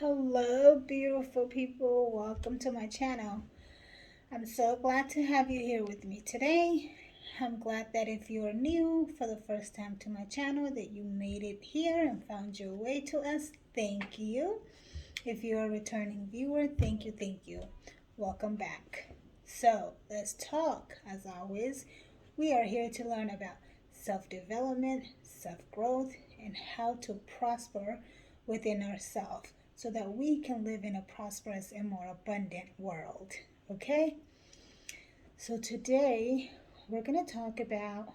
Hello, beautiful people. Welcome to my channel. I'm so glad to have you here with me today. I'm glad that if you are new for the first time to my channel, that you made it here and found your way to us. Thank you. If you're a returning viewer, thank you. Welcome back. So let's talk. As always, we are here to learn about self-development, self-growth, and how to prosper within ourselves so that we can live in a prosperous and more abundant world. Okay? So today we're going to talk about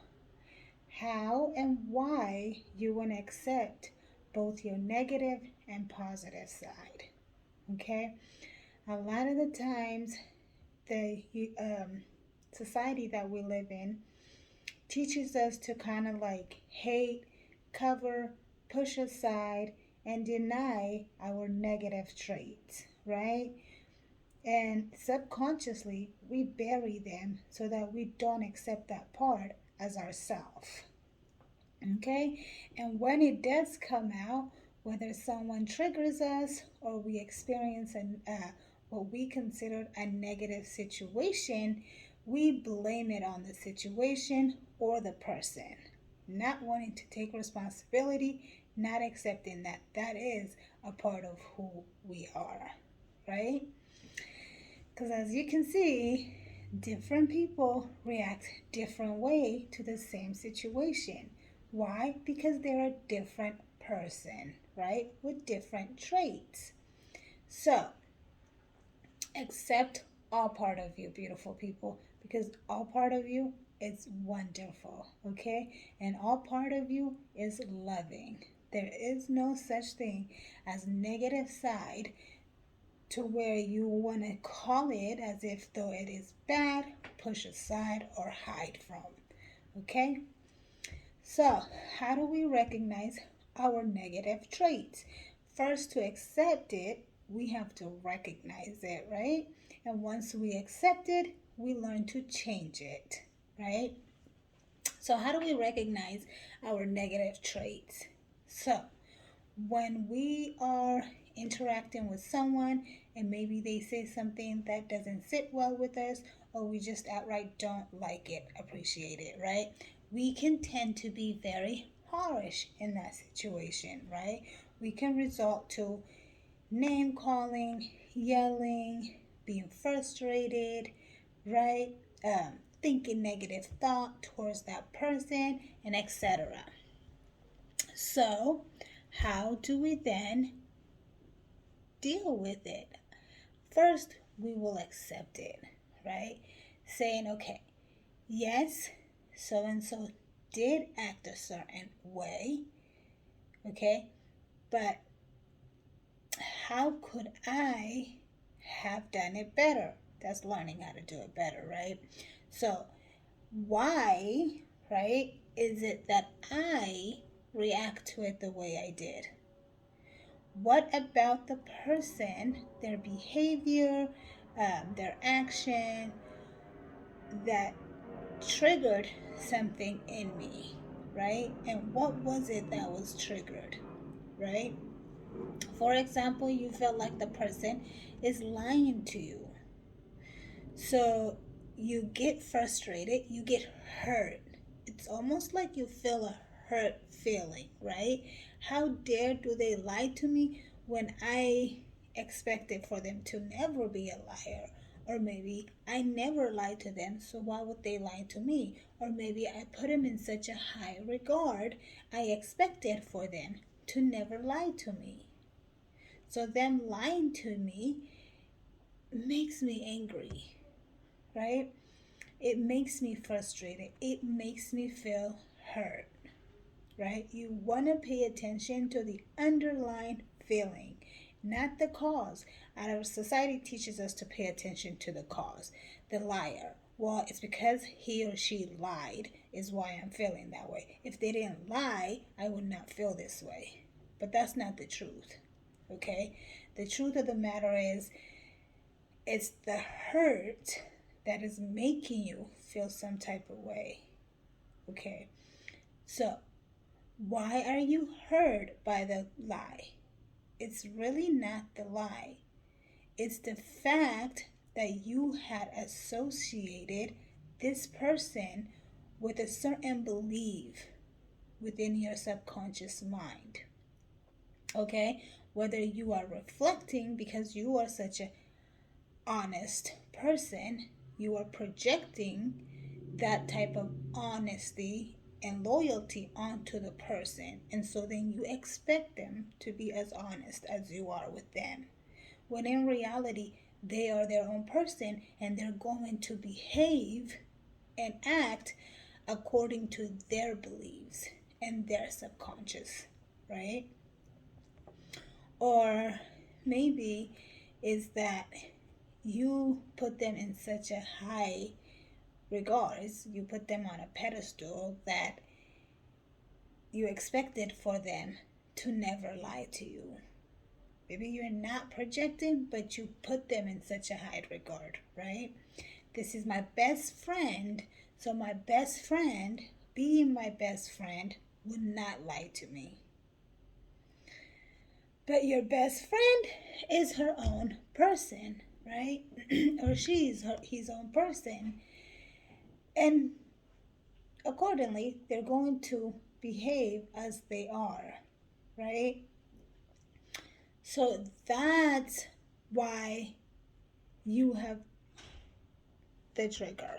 how and why you want to accept both your negative and positive side. Okay? A lot of the times, the society that we live in teaches us to kind of like hate, cover, push aside, and deny our negative traits, right? And subconsciously, we bury them so that we don't accept that part as ourself. Okay? And when it does come out, whether someone triggers us or we experience what we consider a negative situation, we blame it on the situation or the person, not wanting to take responsibility, not accepting that that is a part of who we are, right? Because as you can see, different people react different way to the same situation. Why? Because they're a different person, right? With different traits. So, accept all part of you, beautiful people, because all part of you is wonderful, okay? And all part of you is loving. There is no such thing as negative side to where you want to call it as if though it is bad, push aside, or hide from. Okay? So, how do we recognize our negative traits? First, to accept it, we have to recognize it, right? And once we accept it, we learn to change it, right? So, how do we recognize our negative traits? So, when we are interacting with someone and maybe they say something that doesn't sit well with us, or we just outright don't like it, appreciate it, right? We can tend to be very harsh in that situation, right? We can resort to name calling, yelling, being frustrated, right? Thinking negative thought towards that person, and etc. So, how do we then deal with it? First, we will accept it, right? Saying, okay, yes, so and so did act a certain way, okay, but how could I have done it better? That's learning how to do it better, right? So, why, right, is it that I react to it the way I did? What about the person, their behavior, their action that triggered something in me, right? And what was it that was triggered, right? For example, you felt like the person is lying to you. So you get frustrated, you get hurt. It's almost like you feel a hurt feeling, right? How dare do they lie to me when I expected for them to never be a liar? Or maybe I never lied to them, so why would they lie to me? Or maybe I put them in such a high regard, I expected for them to never lie to me. So them lying to me makes me angry, right? It makes me frustrated. It makes me feel hurt, right? You want to pay attention to the underlying feeling, not the cause. Our society teaches us to pay attention to the cause. The liar. Well, it's because he or she lied, is why I'm feeling that way. If they didn't lie, I would not feel this way. But that's not the truth, okay? The truth of the matter is, it's the hurt that is making you feel some type of way. Okay, so why are you hurt by the lie? It's really not the lie. It's the fact that you had associated this person with a certain belief within your subconscious mind. Okay? Whether you are reflecting because you are such an honest person, you are projecting that type of honesty and loyalty onto the person. And so then you expect them to be as honest as you are with them. When in reality, they are their own person and they're going to behave and act according to their beliefs and their subconscious, right? Or maybe is that you put them in such a high regards, you put them on a pedestal that you expected for them to never lie to you. Maybe you're not projecting, but you put them in such a high regard, right? This is my best friend, so my best friend, being my best friend, would not lie to me. But your best friend is her own person, right? Or his own person. And accordingly, they're going to behave as they are, right? So that's why you have the trigger.